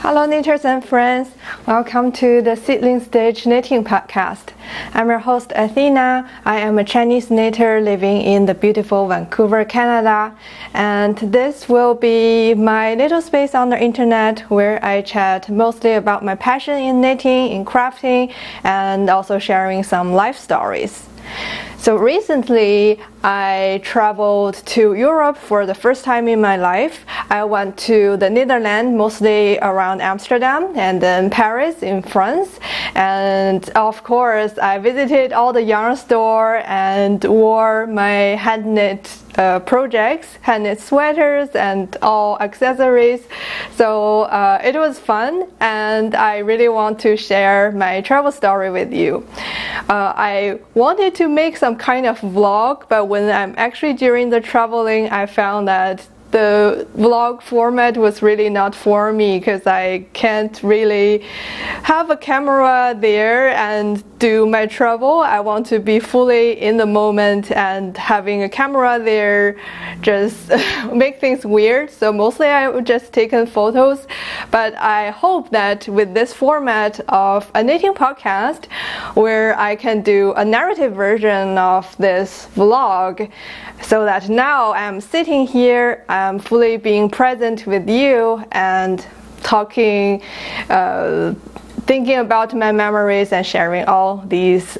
Hello knitters and friends, welcome to the Seedling Stage Knitting Podcast. I'm your host Athena. I am a Chinese knitter living in the beautiful Vancouver, Canada, and this will be my little space on the internet where I chat mostly about my passion in knitting, in crafting, and also sharing some life stories. So recently I traveled to Europe for the first time in my life. I went to the Netherlands, mostly around Amsterdam, and then Paris in France. And of course I visited all the yarn store and wore my hand knit projects, hand knit sweaters and all accessories. So it was fun, and I really want to share my travel story with you. I wanted to make some kind of vlog, but when I'm actually during the traveling, I found that the vlog format was really not for me because I can't really have a camera there and do my travel. I want to be fully in the moment, and having a camera there just make things weird. So mostly I would just taken photos, but I hope that with this format of a knitting podcast where I can do a narrative version of this vlog, so that now I'm sitting here, I'm fully being present with you and talking, thinking about my memories and sharing all these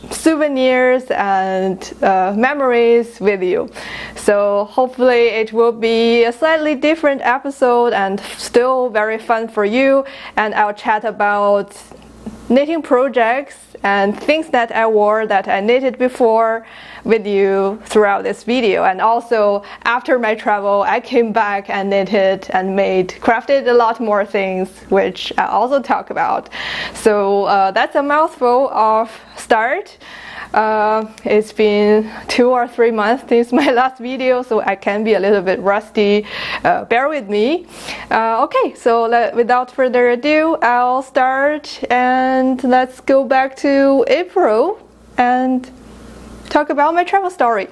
souvenirs and memories with you. So hopefully it will be a slightly different episode and still very fun for you, and I'll chat about knitting projects and things that I wore that I knitted before with you throughout this video. And also after my travel I came back and knitted and crafted a lot more things, which I also talk about. So that's a mouthful of start. It's been 2 or 3 months since my last video, so I can be a little bit rusty. Bear with me. Okay, so without further ado, I'll start, and let's go back to April and talk about my travel story.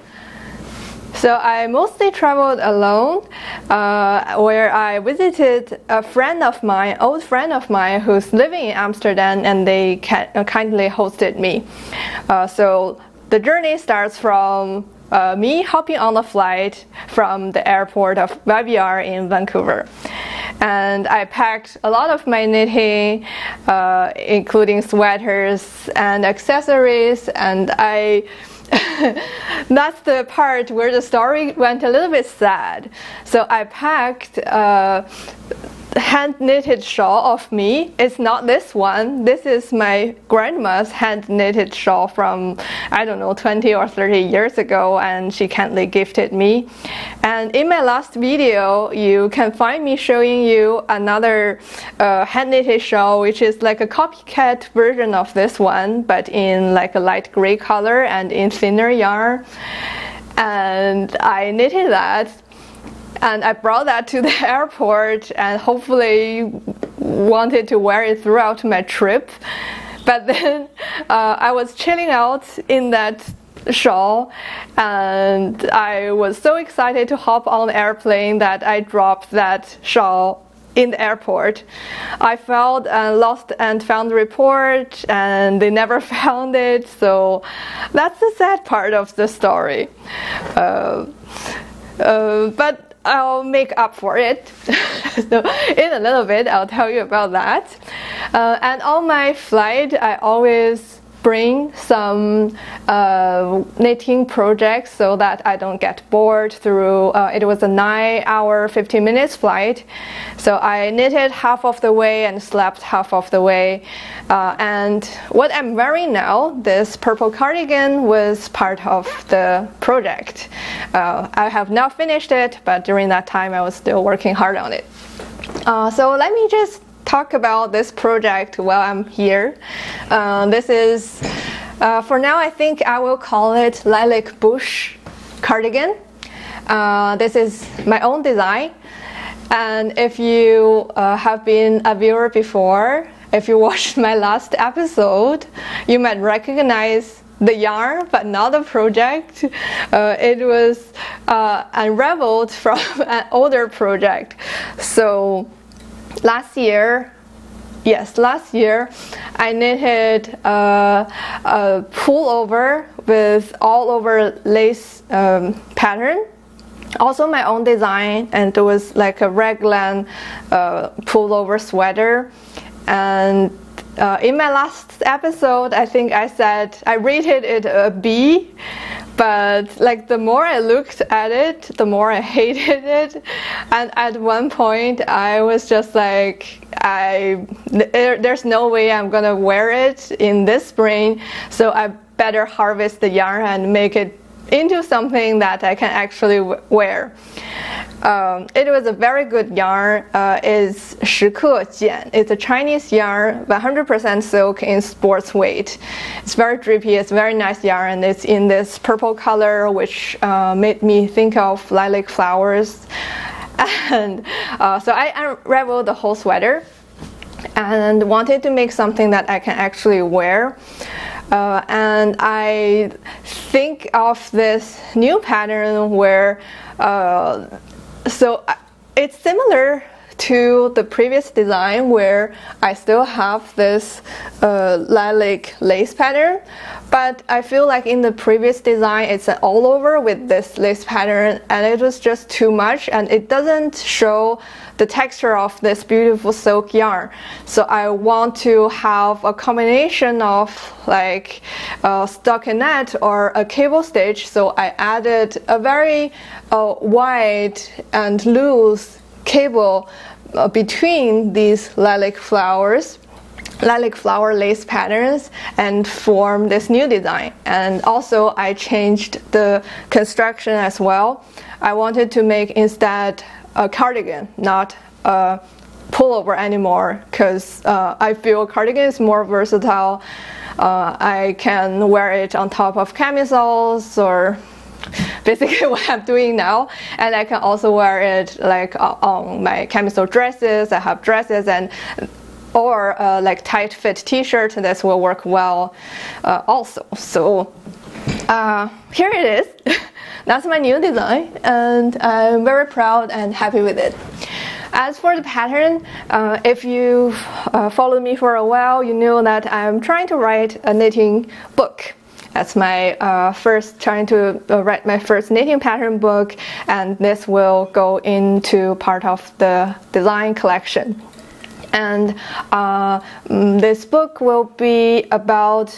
So I mostly traveled alone, where I visited a friend of mine, old friend of mine who's living in Amsterdam, and they kindly hosted me. So the journey starts from me hopping on a flight from the airport of YVR in Vancouver. And I packed a lot of my knitting, including sweaters and accessories, and that's the part where the story went a little bit sad. So I packed a hand knitted shawl of me. It's not this one. This is my grandma's hand knitted shawl from, I don't know, 20 or 30 years ago, and she kindly gifted me. And in my last video you can find me showing you another hand knitted shawl, which is like a copycat version of this one, but in like a light gray color and in thinner yarn. And I knitted that, and I brought that to the airport and hopefully wanted to wear it throughout my trip. But then I was chilling out in that shawl, and I was so excited to hop on the airplane that I dropped that shawl in the airport. I filed a lost and found report, and they never found it. So that's the sad part of the story. But I'll make up for it. So in a little bit I'll tell you about that. And on my flight I always bring some knitting projects so that I don't get bored through. It was a 9-hour 15 minutes flight, so I knitted half of the way and slept half of the way. And what I'm wearing now, this purple cardigan, was part of the project. I have now finished it, but during that time I was still working hard on it. So let me just talk about this project while I'm here. This is, for now I think I will call it Lilac Bush Cardigan. This is my own design, and if you have been a viewer before, if you watched my last episode, you might recognize the yarn, but not the project. It was unraveled from an older project. So last year, I knitted a pullover with all over lace pattern. Also my own design, and it was like a raglan pullover sweater. And in my last episode, I think I said I rated it a B, but like the more I looked at it, the more I hated it. And at one point I was just like, there's no way I'm gonna wear it in this spring, so I better harvest the yarn and make it into something that I can actually wear. It was a very good yarn. It's 10克剪. It's a Chinese yarn, 100% silk in sports weight. It's very drippy. It's very nice yarn, and it's in this purple color, which made me think of lilac flowers. And so I unraveled the whole sweater and wanted to make something that I can actually wear. And I think of this new pattern where so it's similar to the previous design where I still have this lilac lace pattern, but I feel like in the previous design it's an all over with this lace pattern, and it was just too much and it doesn't show the texture of this beautiful silk yarn. So I want to have a combination of like stockinette or a cable stitch, so I added a very wide and loose cable between these lilac flower lace patterns, and form this new design. And also I changed the construction as well. I wanted to make instead a cardigan, not a pullover anymore, because I feel cardigan is more versatile. I can wear it on top of camisoles, or basically what I'm doing now, and I can also wear it like on my camisole dresses. I have dresses, and or like tight fit t-shirt. This will work well also. So here it is. That's my new design, and I'm very proud and happy with it. As for the pattern, if you've followed me for a while, you know that I'm trying to write a knitting book. That's my trying to write my first knitting pattern book, and this will go into part of the design collection. And this book will be about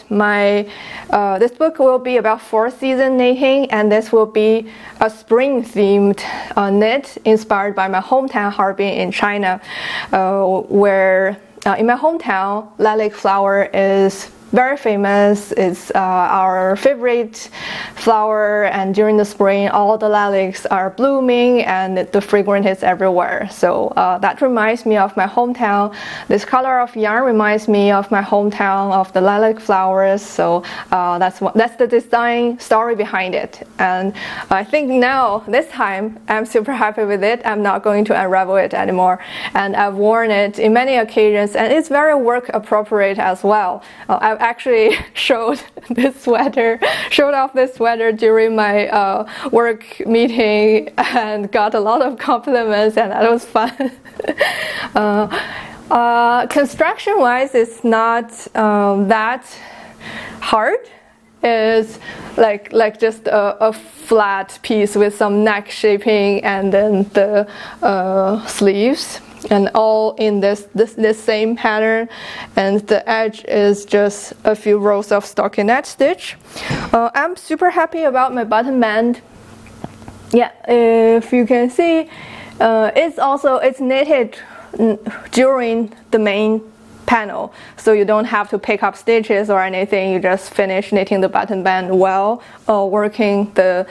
four-season knitting, and this will be a spring-themed knit inspired by my hometown Harbin in China, where in my hometown lilac flower is very famous. It's our favorite flower, and during the spring all the lilacs are blooming and the fragrance is everywhere. So that reminds me of my hometown. This color of yarn reminds me of my hometown, of the lilac flowers. So that's the design story behind it. And I think now this time I'm super happy with it. I'm not going to unravel it anymore, and I've worn it in many occasions, and it's very work appropriate as well. I've actually showed off this sweater during my work meeting and got a lot of compliments, and that was fun. Construction wise, it's not that hard. It's like just a flat piece with some neck shaping, and then the sleeves, and all in this same pattern, and the edge is just a few rows of stockinette stitch. I'm super happy about my button band. Yeah, if you can see, it's knitted during the main panel, so you don't have to pick up stitches or anything. You just finish knitting the button band while working the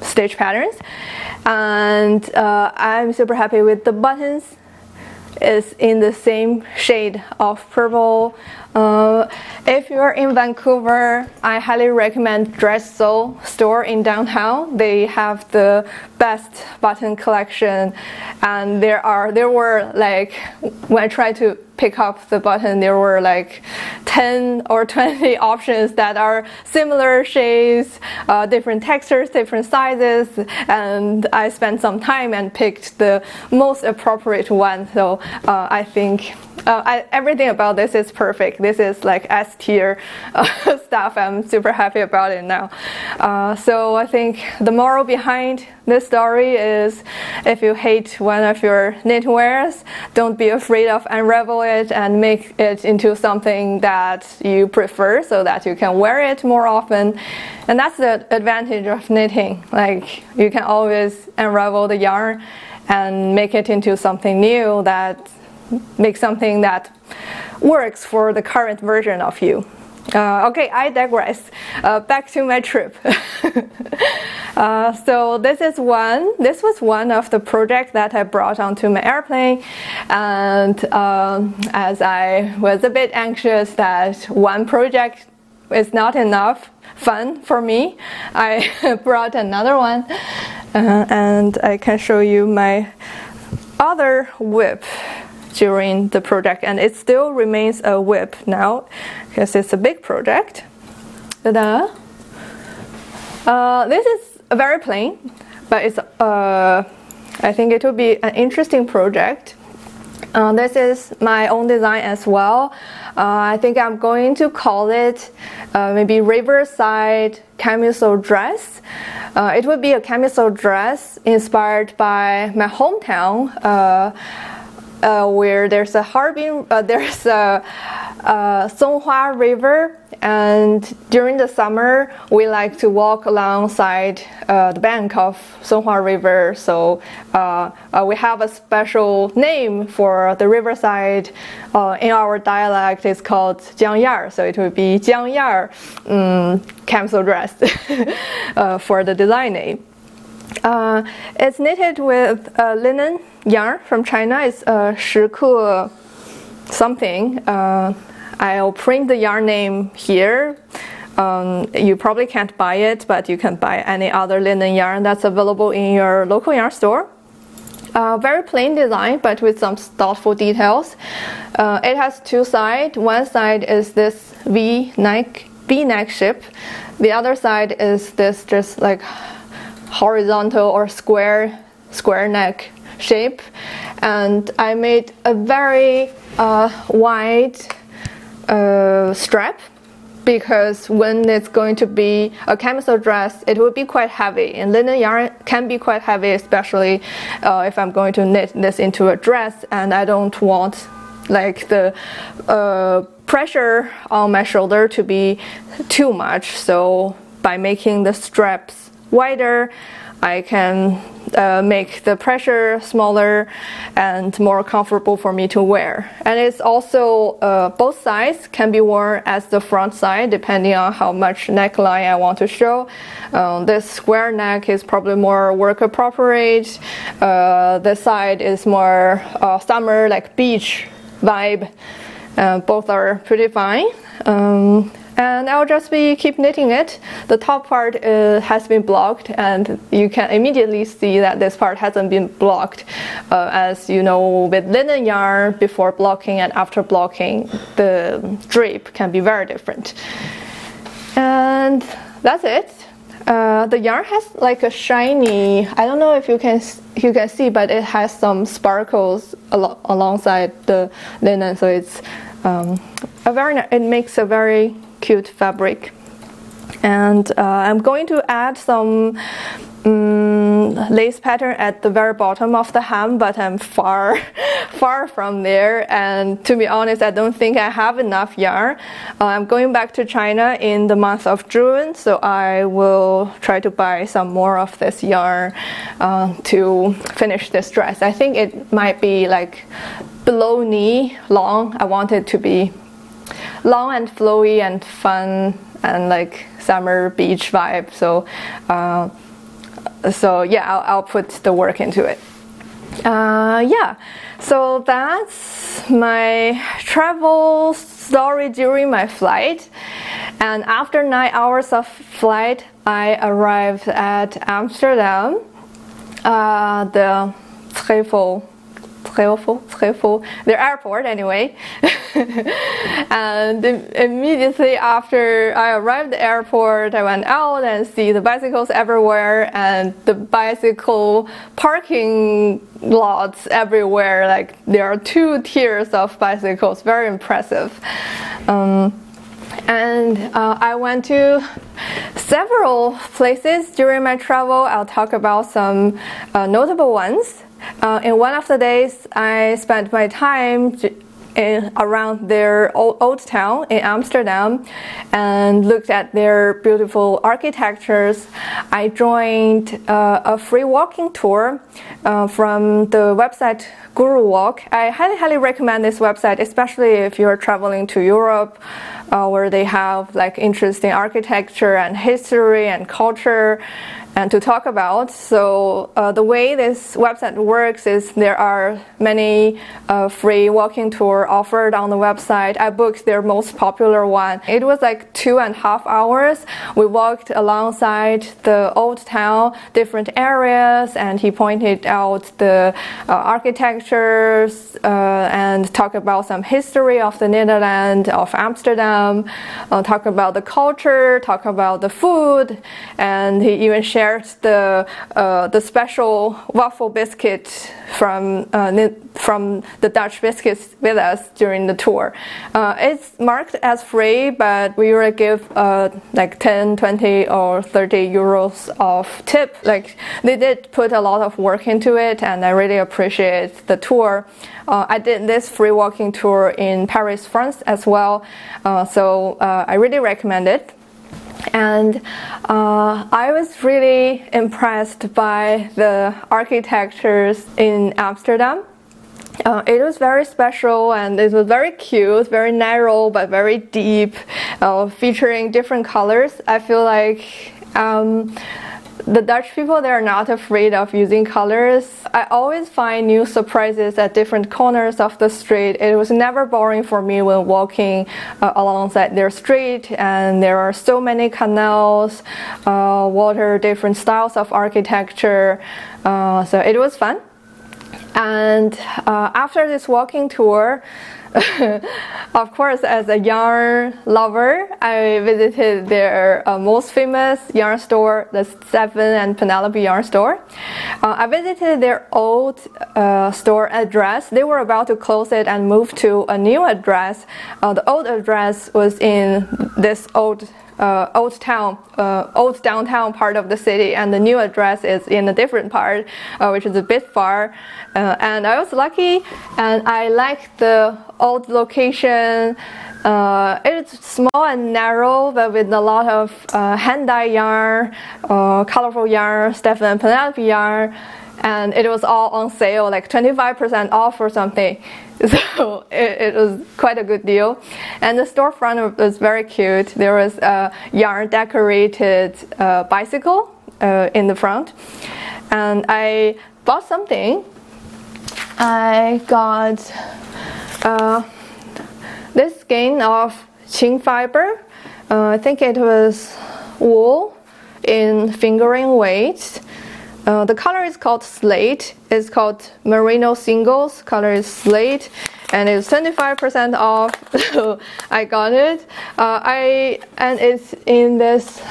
stitch patterns. And I'm super happy with the buttons. It's in the same shade of purple. If you're in Vancouver, I highly recommend Zissou store in downtown. They have the best button collection, and there were like, when I tried to pick up the button, there were like 10 or 20 options that are similar shades, different textures, different sizes, and I spent some time and picked the most appropriate one. So I think everything about this is perfect. This is like S tier stuff. I'm super happy about it now. So I think the moral behind this story is, if you hate one of your knitwears, don't be afraid of unravel it and make it into something that you prefer so that you can wear it more often. And that's the advantage of knitting. Like, you can always unravel the yarn and make it into something new, that makes something that works for the current version of you. Okay, I digress. Back to my trip. So this was one of the projects that I brought onto my airplane, and as I was a bit anxious that one project is not enough fun for me, I brought another one, and I can show you my other whip during the project, and it still remains a whip now because it's a big project. Ta-da! This is very plain, but it's I think it will be an interesting project. This is my own design as well. I think I'm going to call it maybe Riverside Camisole dress. It would be a camisole dress inspired by my hometown, where there's a Songhua River, and during the summer we like to walk alongside the bank of Songhua River. So we have a special name for the riverside. In our dialect, it's called Jiangyar, so it would be Jiangyar camisole dress for the design name. It's knitted with linen yarn from China. It's 10克 something. I'll print the yarn name here. You probably can't buy it, but you can buy any other linen yarn that's available in your local yarn store. Very plain design, but with some thoughtful details. It has two sides. One side is this V-neck shape. The other side is this just like horizontal or square neck shape, and I made a very wide strap, because when it's going to be a camisole dress, it will be quite heavy, and linen yarn can be quite heavy, especially if I'm going to knit this into a dress, and I don't want like the pressure on my shoulder to be too much. So by making the straps wider, I can make the pressure smaller and more comfortable for me to wear. And it's also both sides can be worn as the front side depending on how much neckline I want to show. This square neck is probably more work appropriate. The side is more summer, like beach vibe. Both are pretty fine. And I'll just keep knitting it. The top part has been blocked, and you can immediately see that this part hasn't been blocked. As you know, with linen yarn, before blocking and after blocking, the drape can be very different. And that's it. The yarn has like a shiny, I don't know if you can see, but it has some sparkles alongside the linen, so it's it makes a very cute fabric. And I'm going to add some lace pattern at the very bottom of the hem, but I'm far from there, and to be honest, I don't think I have enough yarn. I'm going back to China in the month of June, so I will try to buy some more of this yarn to finish this dress. I think it might be like below knee long. I want it to be long and flowy and fun and like summer beach vibe. So yeah, I'll put the work into it. Yeah, so that's my travel story during my flight. And after 9 hours of flight, I arrived at Amsterdam. The Schiphol, their airport anyway. And immediately after I arrived at the airport, I went out and see the bicycles everywhere and the bicycle parking lots everywhere. Like there are 2 tiers of bicycles, very impressive. I went to several places during my travel. I'll talk about some notable ones. In one of the days, I spent my time around their old town in Amsterdam and looked at their beautiful architectures. I joined a free walking tour from the website Guru Walk. I highly recommend this website, especially if you're traveling to Europe, where they have like interesting architecture and history and culture and to talk about. So the way this website works is there are many free walking tours offered on the website. I booked their most popular one. It was like 2.5 hours. We walked alongside the old town, different areas, and he pointed out the architectures and talked about some history of the Netherlands, of Amsterdam, talk about the culture, talk about the food, and he even shared the special waffle biscuit from the Dutch biscuits with us during the tour. It's marked as free, but we will give like 10, 20 or 30 euros of tip. Like they did put a lot of work into it, and I really appreciate the tour. I did this free walking tour in Paris, France as well, so I really recommend it. And I was really impressed by the architectures in Amsterdam. It was very special and it was very cute, very narrow but very deep, featuring different colors. I feel like the Dutch people, they're not afraid of using colors. I always find new surprises at different corners of the street. It was never boring for me when walking alongside their street, and there are so many canals, water, different styles of architecture. So it was fun. And after this walking tour, of course, as a yarn lover, I visited their most famous yarn store, the Seven and Penelope yarn store. I visited their old store address. They were about to close it and move to a new address. The old address was in this old downtown part of the city, and the new address is in a different part, which is a bit far. And I was lucky, and I liked the old location. It's small and narrow, but with a lot of hand-dye yarn, colorful yarn, Stefan and Penelope yarn, and it was all on sale, like 25% off or something. So it was quite a good deal. And the storefront was very cute. There was a yarn decorated bicycle in the front. And I bought something. I got this skein of chin fiber. I think it was wool in fingering weight. The color is called slate. It's called merino singles. Color is slate, and it's 25% off. So I got it. And it's in this.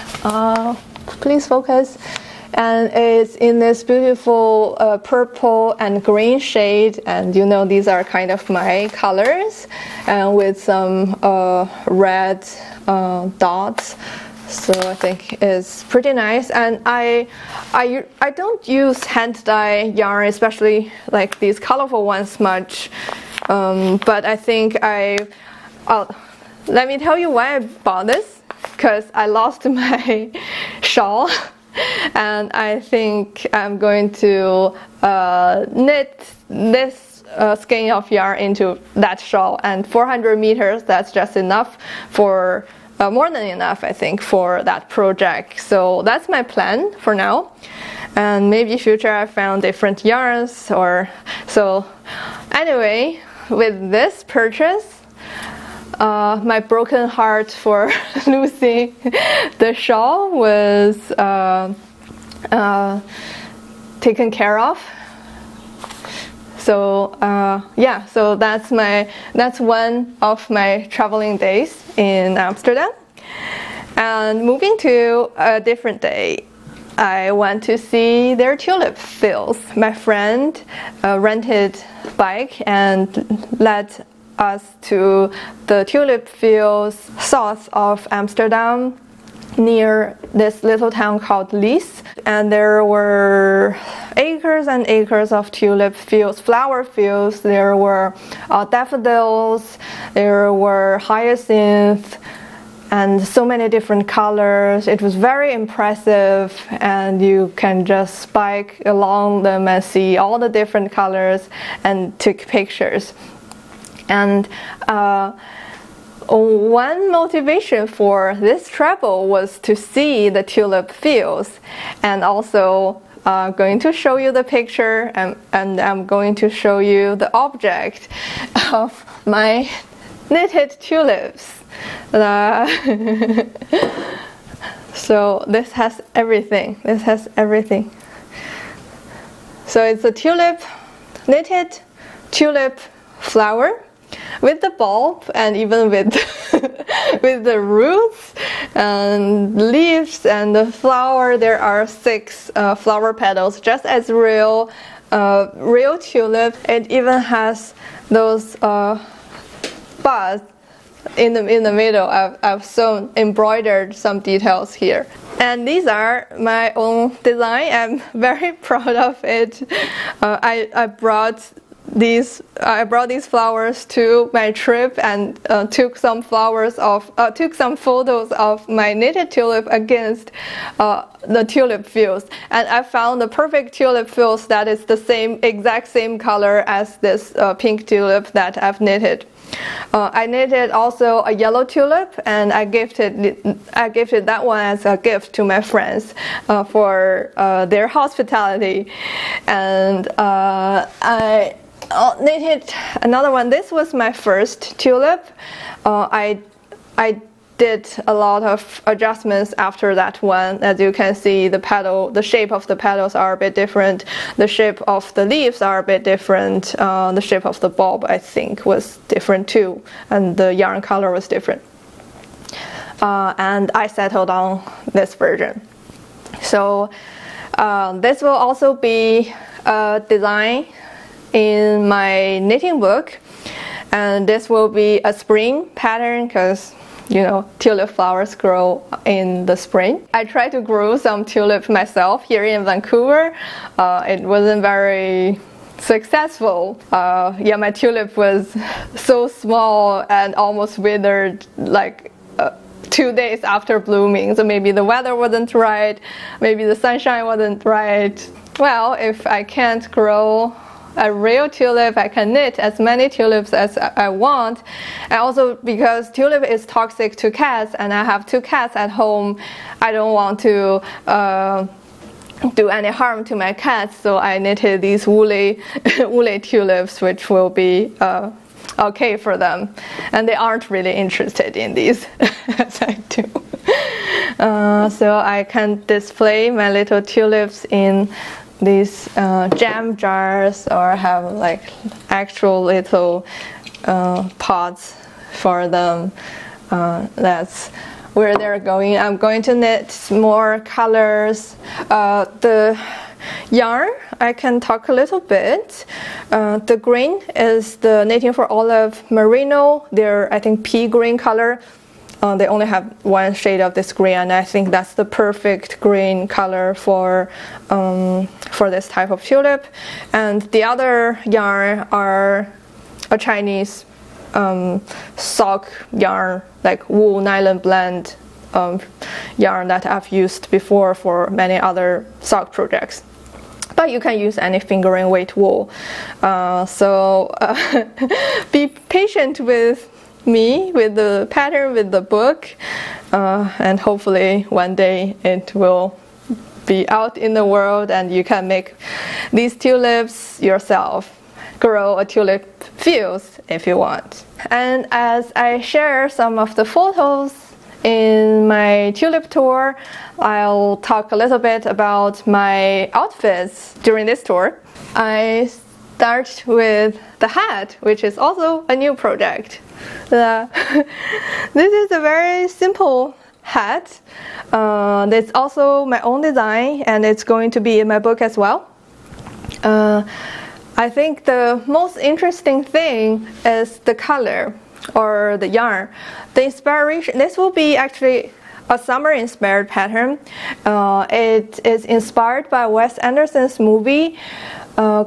Please focus. And it's in this beautiful purple and green shade, and you know these are kind of my colors, and with some red dots. So I think it's pretty nice. And I don't use hand dye yarn, especially like these colorful ones, much. But I think let me tell you why I bought this, because I lost my shawl. And I think I'm going to knit this skein of yarn into that shawl, and 400 meters, that's just enough for more than enough, I think, for that project. So that's my plan for now, and maybe in future I found different yarns or so. Anyway, with this purchase, my broken heart for losing the shawl was taken care of. So yeah, so that's one of my traveling days in Amsterdam. And moving to a different day, I went to see their tulip fields. My friend rented a bike and led us to the tulip fields south of Amsterdam, near this little town called Lilac, and there were acres and acres of tulip fields, flower fields. There were daffodils, there were hyacinth, and so many different colors. It was very impressive, and you can just bike along them and see all the different colors and take pictures. And one motivation for this travel was to see the tulip fields, and also going to show you the picture, and I'm going to show you the object of my knitted tulips. So this has everything. This has everything. So it's a tulip, knitted tulip flower, with the bulb and even with with the roots and leaves and the flower. There are 6 flower petals, just as real tulip. It even has those buds in the middle. I've embroidered some details here. And these are my own design. I'm very proud of it. I brought these flowers to my trip and took some photos of my knitted tulip against the tulip fields, and I found the perfect tulip fields that is the exact same color as this pink tulip that I've knitted. I knitted also a yellow tulip, and I gifted that one as a gift to my friends for their hospitality. And I knitted another one. This was my first tulip. I did a lot of adjustments after that one. As you can see, the shape of the petals are a bit different. The shape of the leaves are a bit different. The shape of the bulb, I think, was different too, and the yarn color was different. And I settled on this version. So this will also be a design in my knitting book, and this will be a spring pattern because, you know, tulip flowers grow in the spring. I tried to grow some tulips myself here in Vancouver. It wasn't very successful. Yeah, my tulip was so small and almost withered like 2 days after blooming. So maybe the weather wasn't right, maybe the sunshine wasn't right. Well, if I can't grow a real tulip, I can knit as many tulips as I want. And also because tulip is toxic to cats, and I have 2 cats at home, I don't want to do any harm to my cats, so I knitted these woolly tulips, which will be okay for them, and they aren't really interested in these as I do. So I can display my little tulips in these jam jars, or have like actual little pots for them. That's where they're going. I'm going to knit more colors. The yarn, I can talk a little bit. The green is the Knitting for Olive Merino. They're, I think, pea green color. They only have 1 shade of this green, and I think that's the perfect green color for this type of tulip. And the other yarn are a Chinese sock yarn, like wool nylon blend yarn that I've used before for many other sock projects. But you can use any fingering weight wool. So be patient with me, with the pattern, with the book, and hopefully one day it will be out in the world and you can make these tulips yourself, grow a tulip fields if you want. And as I share some of the photos in my tulip tour, I'll talk a little bit about my outfits during this tour. I start with the hat, which is also a new project. This is a very simple hat. It's also my own design, and it's going to be in my book as well. I think the most interesting thing is the color or the yarn. The inspiration, this will be actually a summer inspired pattern. It is inspired by Wes Anderson's movie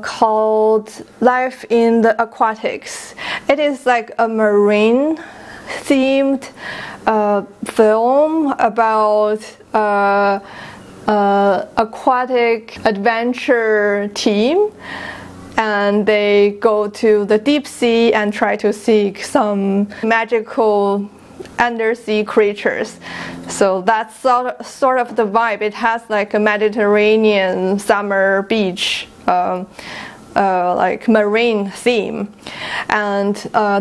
called Life in the Aquatics. It is like a marine themed film about aquatic adventure team, and they go to the deep sea and try to seek some magical undersea creatures. So that's sort of the vibe. It has like a Mediterranean summer beach like marine theme, and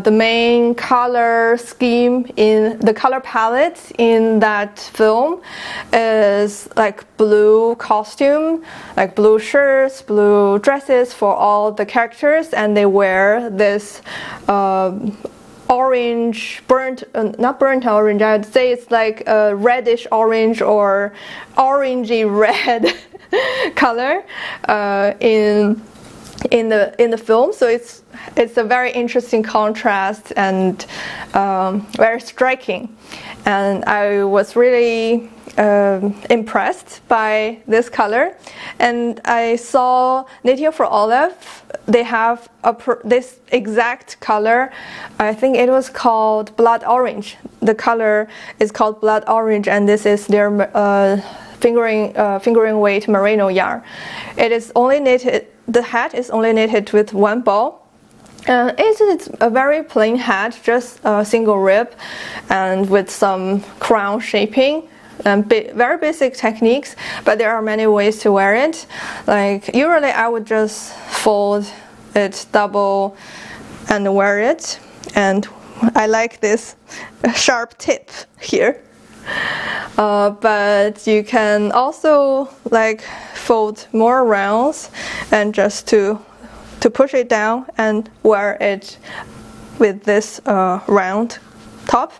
the main color scheme in the color palette in that film is like blue costume, like blue shirts, blue dresses for all the characters, and they wear this orange, not burnt orange, I'd say it's like a reddish orange or orangey red color in the film. So it's a very interesting contrast and very striking, and I was really impressed by this color. And I saw Knitting for Olive, they have this exact color. I think it was called blood orange. The color is called blood orange, and this is their fingering weight merino yarn. It is only knitted, the hat is only knitted with one ball. It's a very plain hat, just a single rib and with some crown shaping and very basic techniques, but there are many ways to wear it. Like usually I would just fold it double and wear it, and I like this sharp tip here. But you can also like fold more rounds and just to push it down and wear it with this round top.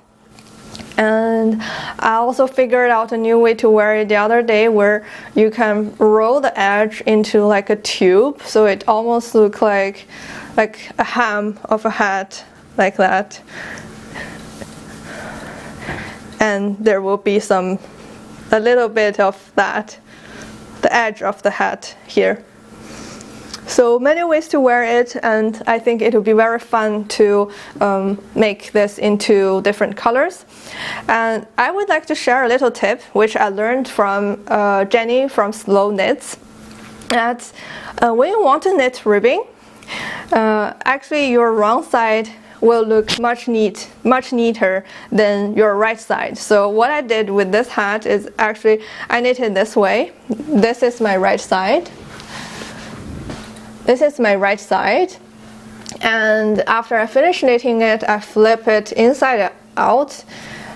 And I also figured out a new way to wear it the other day, where you can roll the edge into like a tube, so it almost looks like a hem of a hat, like that. And there will be a little bit of that, the edge of the hat here. So many ways to wear it, and I think it will be very fun to make this into different colors. And I would like to share a little tip which I learned from Jenny from Slow Knits, that when you want to knit ribbing, actually your wrong side will look much neater than your right side. So what I did with this hat is actually I knitted this way. This is my right side. This is my right side, and after I finish knitting it, I flip it inside out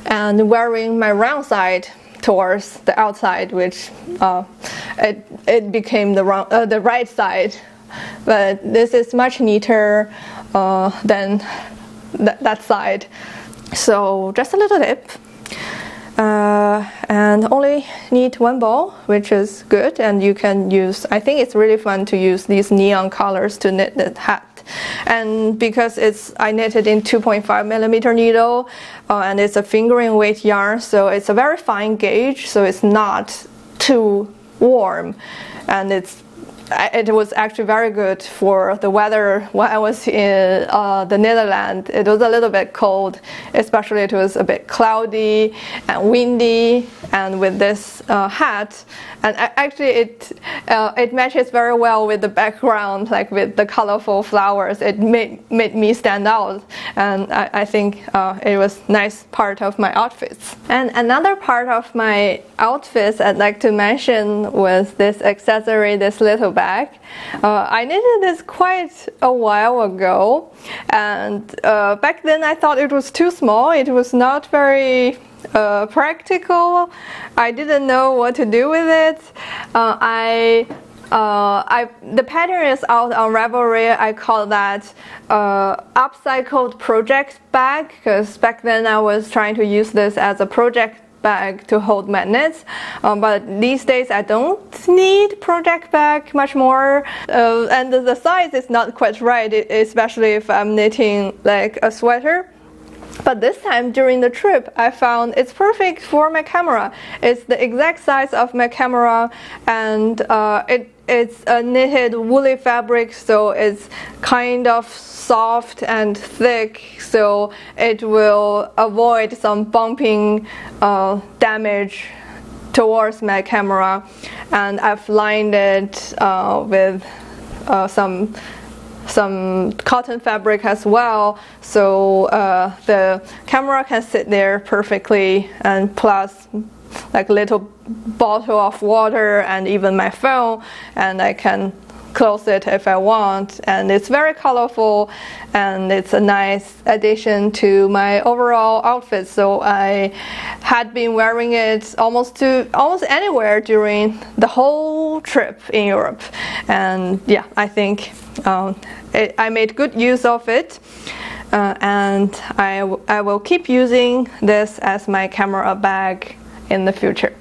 and wearing my round side towards the outside, which it became the right side. But this is much neater than that side. So just a little tip. And only need one ball, which is good, and you can use, I think it's really fun to use these neon colors to knit the hat. And because I knitted in 2.5mm needle, and it's a fingering weight yarn, so it's a very fine gauge, so it's not too warm, and it was actually very good for the weather when I was in the Netherlands. It was a little bit cold, especially it was a bit cloudy and windy, and with this hat, and actually it matches very well with the background, like with the colorful flowers. It made me stand out, and I think it was a nice part of my outfits. And another part of my outfits I'd like to mention was this accessory, this little bag. I knitted this quite a while ago, and back then I thought it was too small. It was not very practical. I didn't know what to do with it. I The pattern is out on Ravelry. I call that upcycled project bag, because back then I was trying to use this as a project bag to hold magnets, but these days I don't need project bag much more, and the size is not quite right, especially if I'm knitting like a sweater. But this time during the trip, I found it's perfect for my camera. It's the exact size of my camera, and it's a knitted woolly fabric, so it's kind of soft and thick, so it will avoid some bumping damage towards my camera. And I've lined it with some cotton fabric as well, so the camera can sit there perfectly, and plus like little bottle of water and even my phone, and I can close it if I want. And it's very colorful, and it's a nice addition to my overall outfit, so I had been wearing it almost anywhere during the whole trip in Europe. And yeah, I think I made good use of it, and I will keep using this as my camera bag in the future.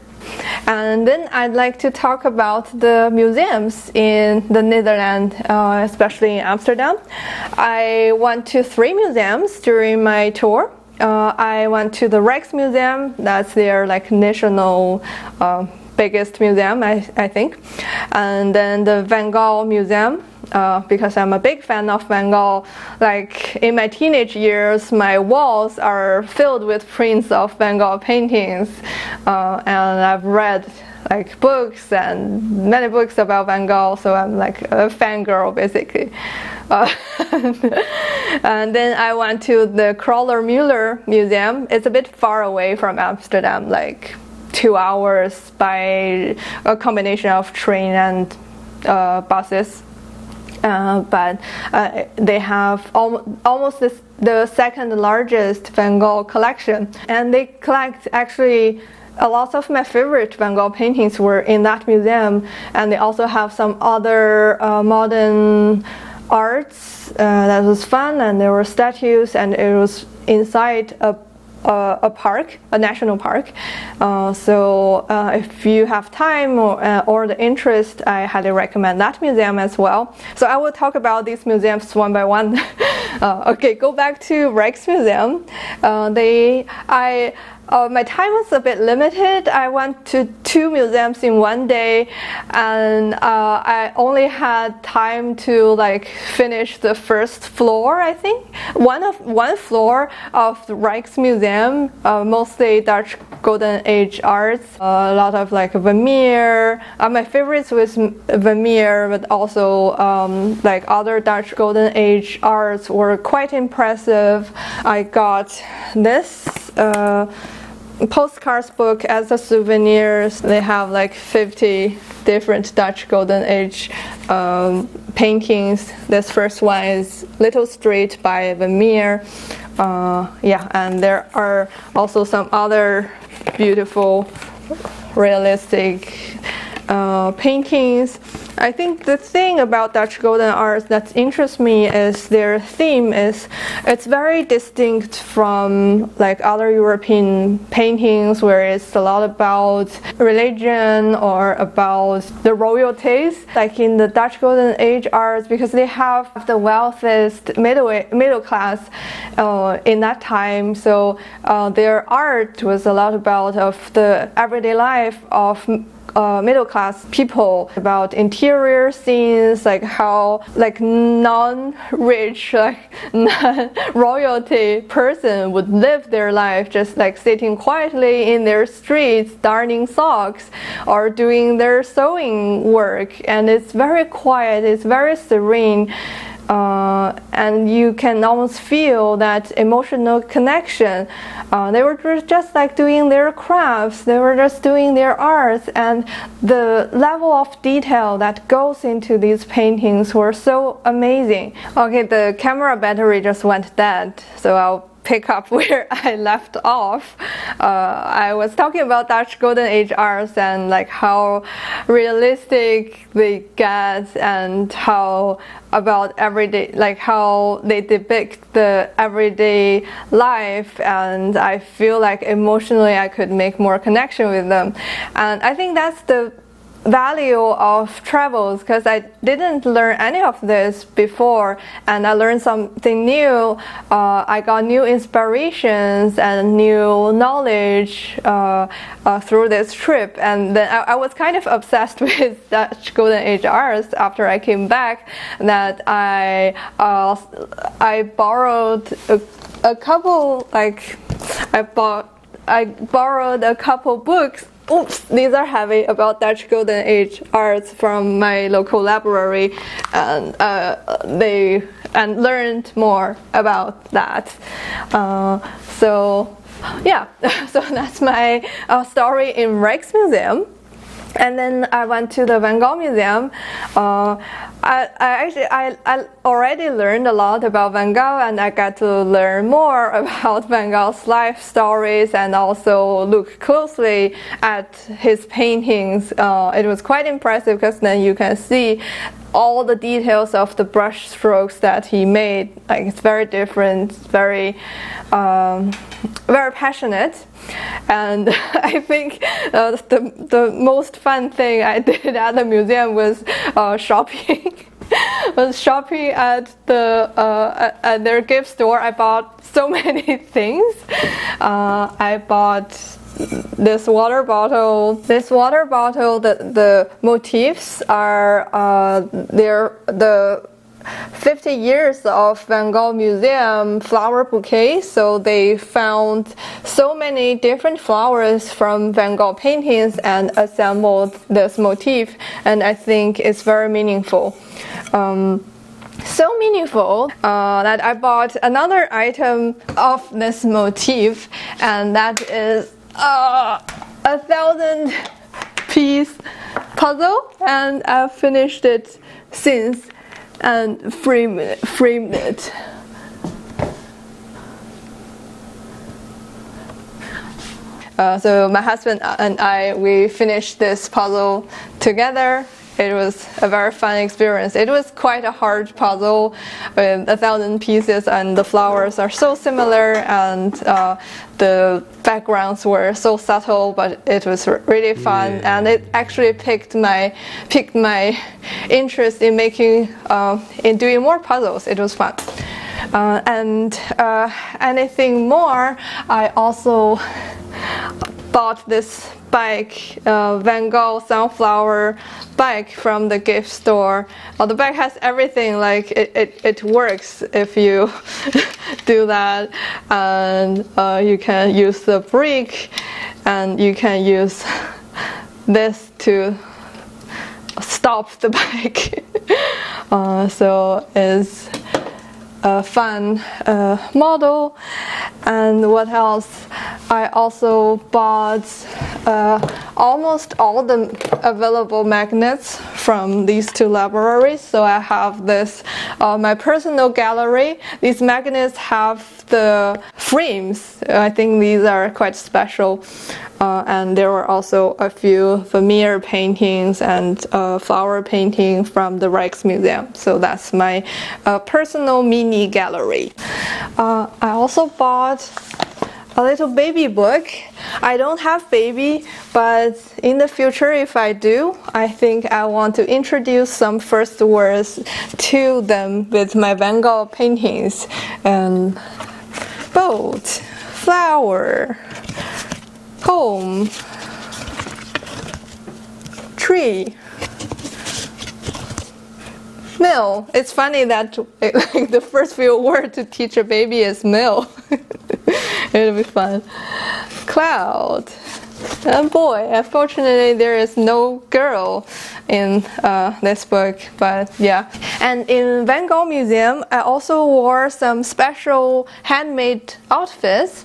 And then I'd like to talk about the museums in the Netherlands, especially in Amsterdam. I went to 3 museums during my tour. I went to the Rijksmuseum, that's their like national biggest museum, I think. And then the Van Gogh Museum, because I'm a big fan of Van Gogh. Like in my teenage years, my walls are filled with prints of Van Gogh paintings, and I've read like books and many books about Van Gogh, so I'm like a fangirl basically. And then I went to the Kroller Muller Museum. It's a bit far away from Amsterdam, like 2 hours by a combination of train and buses. But they have almost the second largest Van Gogh collection, and they collect actually a lot of my favorite Van Gogh paintings were in that museum. And they also have some other modern arts that was fun, and there were statues, and it was inside a park, a national park. So if you have time or the interest, I highly recommend that museum as well. So I will talk about these museums one by one. Okay, go back to Rijksmuseum. My time was a bit limited. I went to 2 museums in one day, and I only had time to like finish the first floor, I think. One floor of the Rijksmuseum, mostly Dutch Golden Age arts, a lot of like Vermeer. My favorites was Vermeer, but also like other Dutch Golden Age arts were quite impressive. I got this postcards book as a souvenir. They have like 50 different Dutch Golden Age paintings. This first one is Little Street by Vermeer. Yeah, and there are also some other beautiful realistic paintings. I think the thing about Dutch Golden Arts that interests me is their theme it's very distinct from like other European paintings, where it's a lot about religion or about the royalties. Like in the Dutch Golden Age arts, because they have the wealthiest middle class in that time, so their art was a lot about of the everyday life of middle class people, about interior scenes, like how like non-rich, like non-royalty person would live their life, just like sitting quietly in their streets, darning socks or doing their sewing work. And it's very quiet, it's very serene. And you can almost feel that emotional connection. They were just like doing their crafts, they were just doing their arts, and the level of detail that goes into these paintings were so amazing. Okay, the camera battery just went dead, so I'll pick up where I left off. I was talking about Dutch Golden Age arts and like how realistic they get and how about everyday, like how they depict the everyday life, and I feel like emotionally I could make more connection with them. And I think that's the value of travels, because I didn't learn any of this before, and I learned something new. I got new inspirations and new knowledge through this trip, and then I was kind of obsessed with Dutch Golden Age arts after I came back, that I borrowed a couple, like I borrowed a couple books. Oops, these are heavy, about Dutch Golden Age arts from my local library, and learned more about that. So yeah, so that's my story in Rijksmuseum. And then I went to the Van Gogh Museum. I already learned a lot about Van Gogh, and I got to learn more about Van Gogh's life stories and also look closely at his paintings. It was quite impressive, because then you can see all the details of the brush strokes that he made. Like, it's very different, very passionate. And I think the most fun thing I did at the museum was shopping. Was shopping at their gift store. I bought so many things. I bought this water bottle. The motifs are the 50 years of Van Gogh Museum flower bouquet. So they found so many different flowers from Van Gogh paintings and assembled this motif, and I think it's very meaningful. So meaningful that I bought another item of this motif, and that is a 1,000-piece puzzle, and I've finished it since and framed it. So my husband and we finished this puzzle together. It was a very fun experience. It was quite a hard puzzle with 1,000 pieces, and the flowers are so similar, and the backgrounds were so subtle, but it was really fun, and it actually piqued my interest in doing more puzzles. It was fun. And anything more, I also bought this bag, Van Gogh sunflower bag from the gift store. The bag has everything, like it works if you do that, and you can use the brick, and you can use this to stop the bag. So it's a fun model. And what else? I also bought almost all the available magnets from these two libraries. So I have this, my personal gallery. These magnets have the frames. I think these are quite special. And there were also a few Vermeer paintings and flower painting from the Rijksmuseum. So that's my personal mini gallery. I also bought a little baby book. I don't have baby, but in the future, if I do, I think I want to introduce some first words to them with my Van Gogh paintings. Boat, flower, home, tree, mill. It's funny that like the first few words to teach a baby is mill. It'll be fun. Cloud. And boy, unfortunately there is no girl in this book, but yeah. And in Van Gogh Museum, I also wore some special handmade outfits.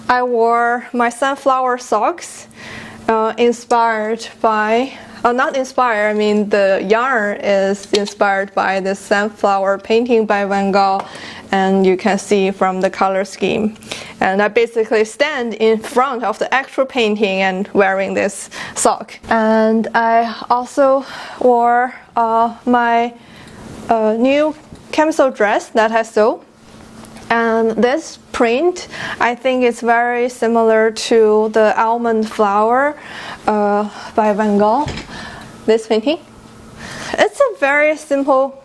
I wore my sunflower socks, inspired by, not inspired, I mean the yarn is inspired by the sunflower painting by Van Gogh, and you can see from the color scheme. and I basically stand in front of the actual painting and wearing this sock. And I also wore my new camisole dress that I sewed. And this print, I think it's very similar to the almond flower by Van Gogh, this painting. It's a very simple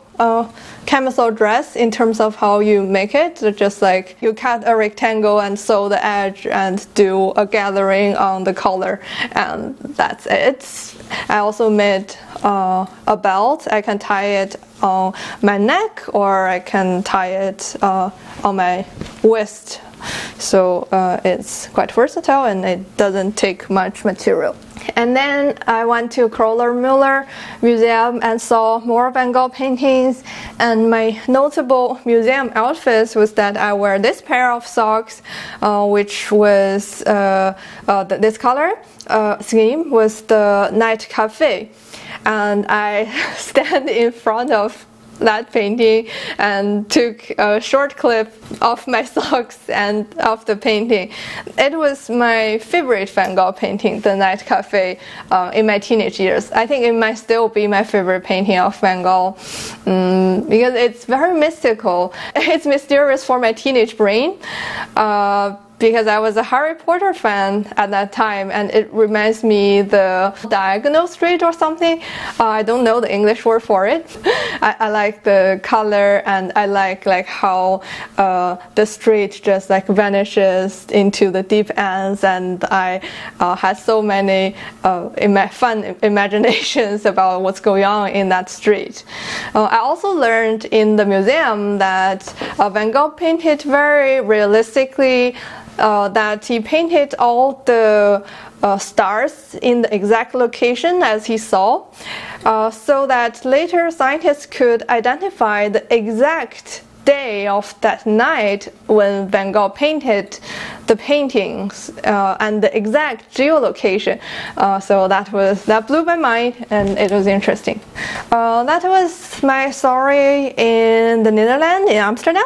camisole dress in terms of how you make it. Just like you cut a rectangle and sew the edge and do a gathering on the collar, and that's it. I also made a belt. I can tie it on my neck, or I can tie it on my waist. So it's quite versatile and it doesn't take much material. And then I went to Kroller Muller Museum and saw more Van Gogh paintings, and my notable museum outfits was that I wear this pair of socks, which was this color scheme was the night cafe, and I stand in front of that painting and took a short clip of my socks and of the painting. It was my favorite Van Gogh painting, the Night Cafe, in my teenage years. I think it might still be my favorite painting of Van Gogh because it's very mystical. It's mysterious for my teenage brain. Because I was a Harry Potter fan at that time, and it reminds me the diagonal street or something. I don't know the English word for it. I like the color, and I like how the street just like vanishes into the deep ends, and I had so many fun imaginations about what's going on in that street. I also learned in the museum that Van Gogh painted very realistically. That he painted all the stars in the exact location as he saw, so that later scientists could identify the exact day of that night when Van Gogh painted the paintings and the exact geolocation. So that blew my mind, and it was interesting. That was my story in the Netherlands, in Amsterdam.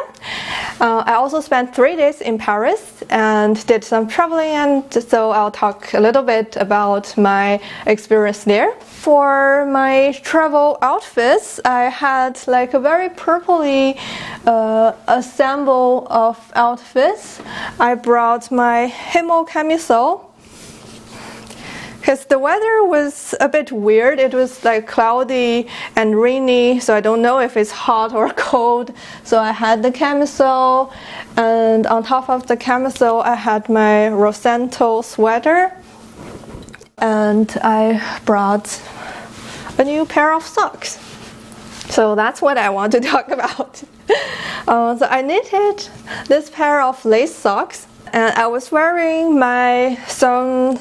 I also spent 3 days in Paris and did some traveling, and so I'll talk a little bit about my experience there. For my travel outfits, I had like a very purpley assemble of outfits. I brought my HIMMEL camisole because the weather was a bit weird. It was like cloudy and rainy, so I don't know if it's hot or cold. So I had the camisole, and on top of the camisole I had my Rosental sweater, and I brought a new pair of socks. So that's what I want to talk about. So I knitted this pair of lace socks, and I was wearing my some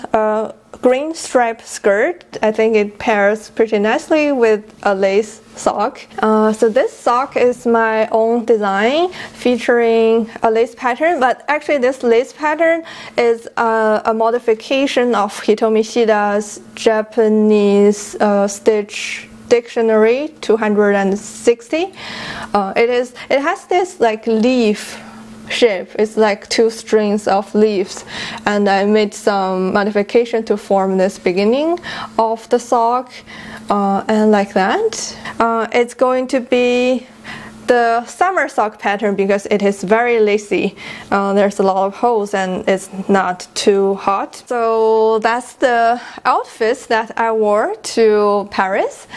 green striped skirt. I think it pairs pretty nicely with a lace sock. So this sock is my own design featuring a lace pattern, but actually this lace pattern is a modification of Hitomi Shida's Japanese stitch dictionary 260. It has this like leaf shape. It's like 2 strings of leaves, and I made some modification to form this beginning of the sock, and like that. It's going to be the summer sock pattern because it is very lacy. There's a lot of holes and it's not too hot. So that's the outfits that I wore to Paris.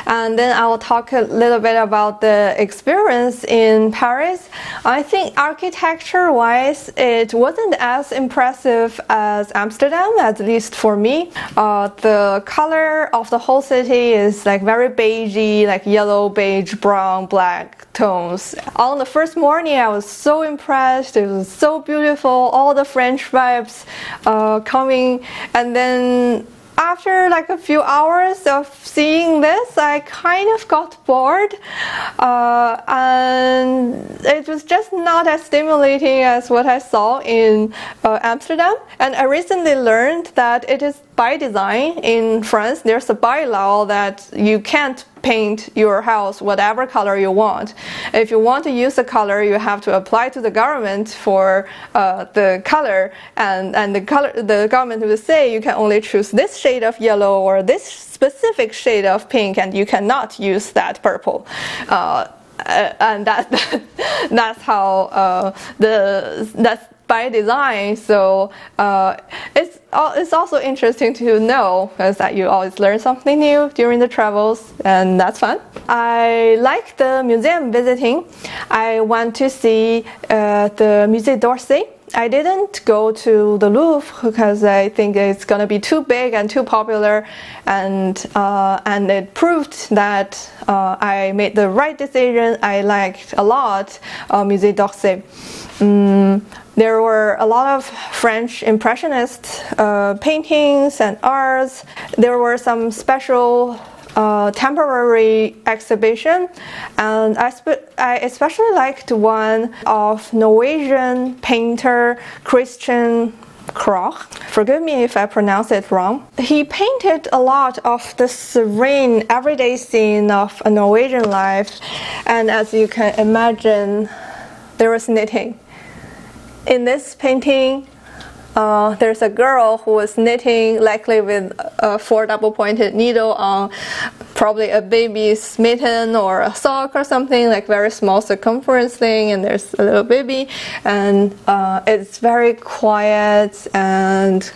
And then I will talk a little bit about the experience in Paris. I think architecture wise it wasn't as impressive as Amsterdam, at least for me. The color of the whole city is like very beigey, like yellow, beige, brown, black tones. On the first morning I was so impressed. It was so beautiful, all the French vibes coming, and then after like a few hours of seeing this, I kind of got bored, and it was just not as stimulating as what I saw in Amsterdam. And I recently learned that it is by design in France, there's a bylaw that you can't paint your house whatever color you want. If you want to use a color, you have to apply to the government for the color, and the government will say you can only choose this shade of yellow or this specific shade of pink, and you cannot use that purple. And that's how that's by design. So it's also interesting to know, because that you always learn something new during the travels, and that's fun. I like the museum visiting. I went to see the Musée d'Orsay. I didn't go to the Louvre because I think it's gonna be too big and too popular, and it proved that I made the right decision. I liked a lot Musée d'Orsay. There were a lot of French Impressionist paintings and arts. There were some special temporary exhibition, and I especially liked one of Norwegian painter Christian Kroch. Forgive me if I pronounce it wrong. He painted a lot of the serene everyday scene of a Norwegian life, and as you can imagine, there was knitting. In this painting, there's a girl who was knitting, likely with a 4 double-pointed needle on probably a baby's mitten or a sock or something, like very small circumference thing, and there's a little baby, and it's very quiet, and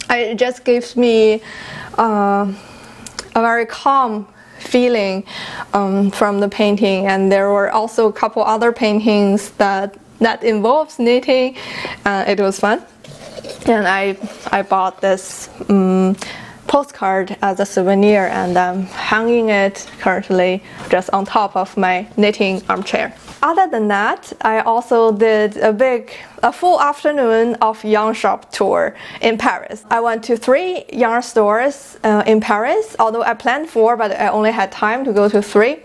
it just gives me a very calm feeling from the painting. And there were also a couple other paintings that involves knitting. It was fun, and I bought this postcard as a souvenir, and I'm hanging it currently just on top of my knitting armchair. Other than that, I also did a full afternoon of yarn shop tour in Paris. I went to 3 yarn stores in Paris, although I planned 4, but I only had time to go to 3.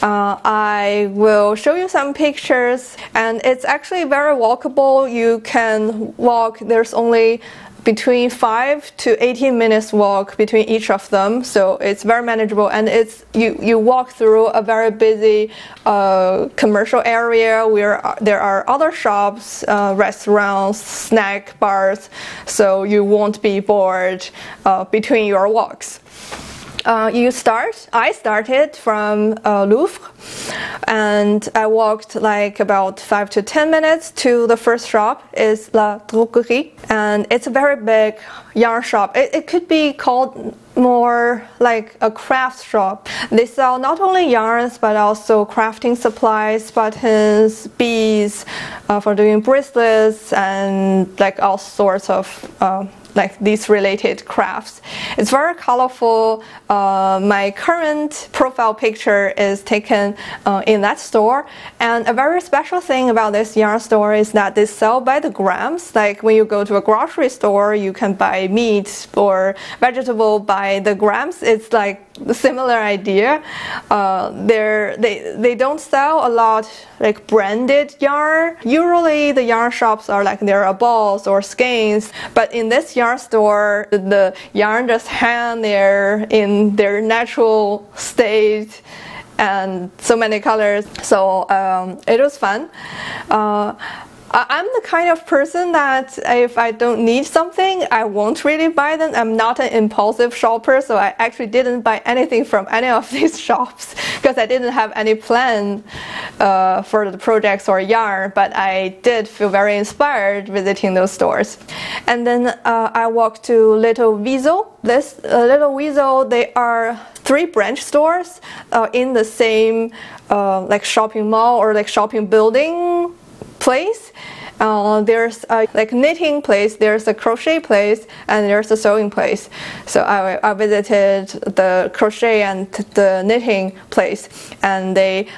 I will show you some pictures, and it's actually very walkable. You can walk, there's only between 5 to 18 minutes walk between each of them, so it's very manageable, and it's you walk through a very busy commercial area where there are other shops, restaurants, snack bars, so you won't be bored between your walks. I started from Louvre, and I walked like about 5 to 10 minutes to the first shop, is La Droguerie, and it's a very big yarn shop. It could be called more like a craft shop. They sell not only yarns but also crafting supplies, buttons, beads for doing bracelets, and like all sorts of like these related crafts. It's very colorful. My current profile picture is taken in that store, and a very special thing about this yarn store is that they sell by the grams. Like when you go to a grocery store, you can buy meat or vegetable by the grams. It's like a similar idea. They don't sell a lot like branded yarn. Usually the yarn shops are like there are balls or skeins, but in this yarn store, the yarn just hang there in their natural state, and so many colors. So it was fun. I'm the kind of person that if I don't need something, I won't really buy them. I'm not an impulsive shopper, so I actually didn't buy anything from any of these shops because I didn't have any plan for the projects or yarn, but I did feel very inspired visiting those stores. And then I walked to Little Weasel. This Little Weasel, they are 3 branch stores in the same like shopping mall or like shopping building place. There's a like knitting place, there's a crochet place, and there's a sewing place. So I visited the crochet and the knitting place, and they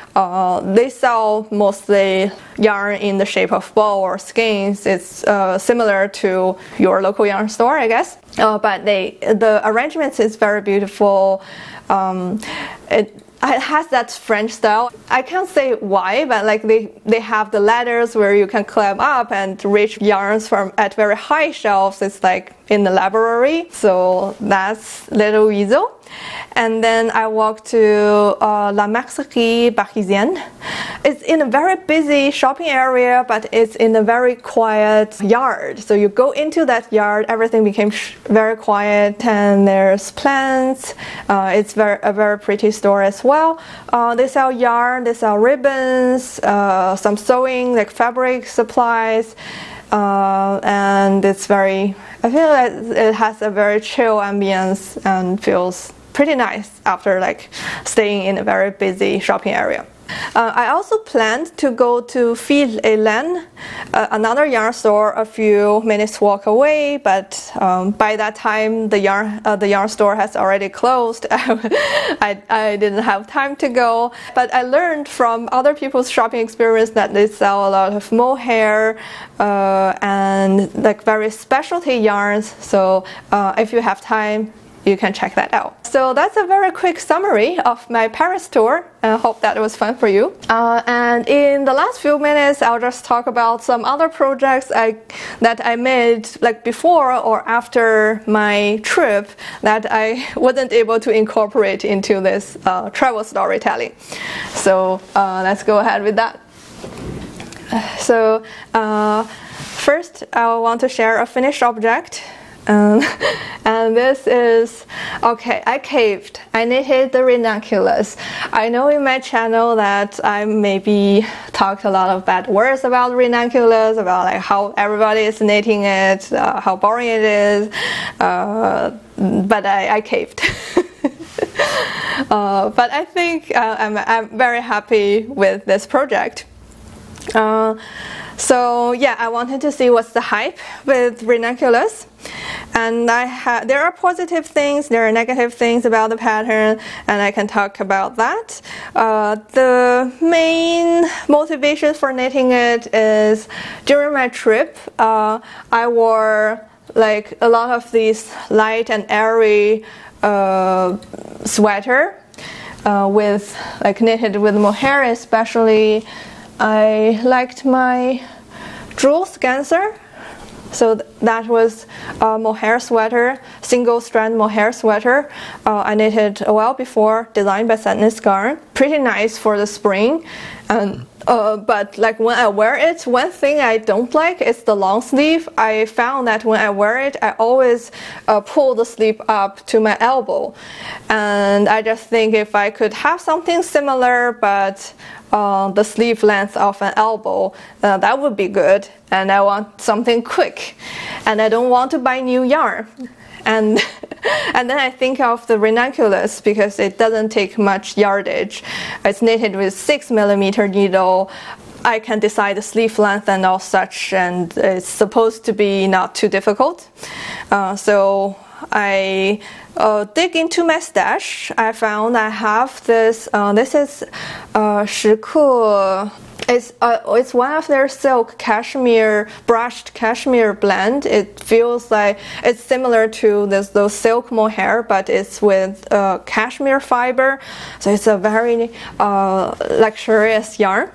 sell mostly yarn in the shape of ball or skeins. It's similar to your local yarn store, I guess. But the arrangements is very beautiful. it has that French style. I can't say why, but like they have the ladders where you can climb up and reach yarns from at very high shelves. It's like in the library. So that's Little Weasel. And then I walked to La Mercerie Parisienne. It's in a very busy shopping area, but it's in a very quiet yard. So you go into that yard, everything became very quiet, and there's plants. It's a very pretty store as well. They sell yarn, they sell ribbons, some sewing, like fabric supplies. And it's very, I feel like it has a very chill ambience and feels pretty nice after like staying in a very busy shopping area. I also planned to go to Fil et Laine, another yarn store a few minutes walk away, but by that time the yarn store has already closed. I didn't have time to go, but I learned from other people's shopping experience that they sell a lot of mohair and like very specialty yarns, so if you have time, you can check that out. So that's a very quick summary of my Paris tour. I hope that was fun for you. And in the last few minutes, I'll just talk about some other projects that I made like before or after my trip that I wasn't able to incorporate into this travel storytelling. So let's go ahead with that. So first, I want to share a finished object. And this is, okay, I caved. I knitted the Ranunculus. I know in my channel that I maybe talked a lot of bad words about Ranunculus, about like how everybody is knitting it, how boring it is, but I caved. But I think I'm very happy with this project. So yeah, I wanted to see what's the hype with Ranunculus, and there are positive things, there are negative things about the pattern, and I can talk about that. The main motivation for knitting it is during my trip, I wore like a lot of these light and airy sweater with like knitted with mohair especially. I liked my Jewel Scancer, so that was a mohair sweater, single strand mohair sweater. I knitted a while before, designed by Sadness Garn. Pretty nice for the spring, and but like when I wear it, one thing I don't like is the long sleeve. I found that when I wear it, I always pull the sleeve up to my elbow, and I just think if I could have something similar but the sleeve length of an elbow, that would be good. And I want something quick, and I don't want to buy new yarn. And then I think of the Ranunculus because it doesn't take much yardage. It's knitted with 6mm needle. I can decide the sleeve length and all such, and it's supposed to be not too difficult. So I dig into my stash. I found I have this. This is 10克. It's one of their silk cashmere, brushed cashmere blend. It feels like it's similar to those silk mohair, but it's with cashmere fiber. So it's a very luxurious yarn.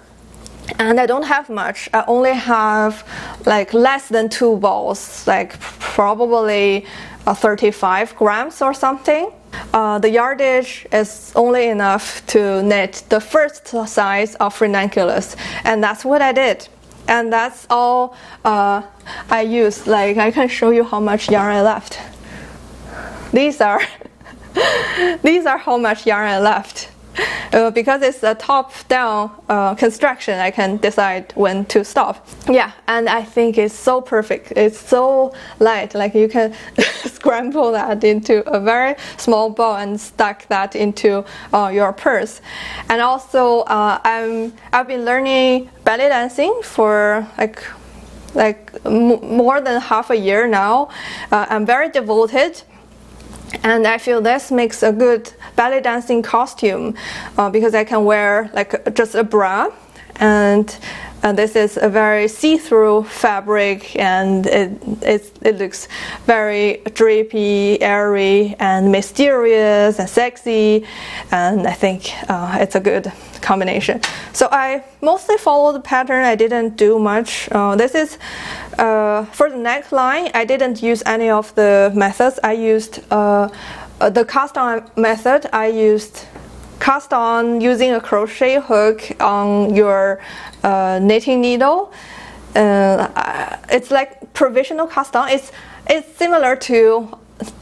And I don't have much. I only have like less than 2 balls, like probably 35 grams or something. The yardage is only enough to knit the first size of Ranunculus, and that's what I did. And that's all I used. Like I can show you how much yarn I left. These are how much yarn I left. Because it's a top-down construction, I can decide when to stop. Yeah, and I think it's so perfect. It's so light, like you can scramble that into a very small ball and stuck that into your purse. And also, I've been learning belly dancing for more than half a year now. I'm very devoted. And I feel this makes a good belly dancing costume because I can wear like just a bra and and this is a very see-through fabric, and it looks very drapey, airy, and mysterious and sexy, and I think it's a good combination. So I mostly followed the pattern. I didn't do much. This is for the neckline. I didn't use any of the methods. I used the cast on method. I used cast on using a crochet hook on your knitting needle. It's like provisional cast on. It's similar to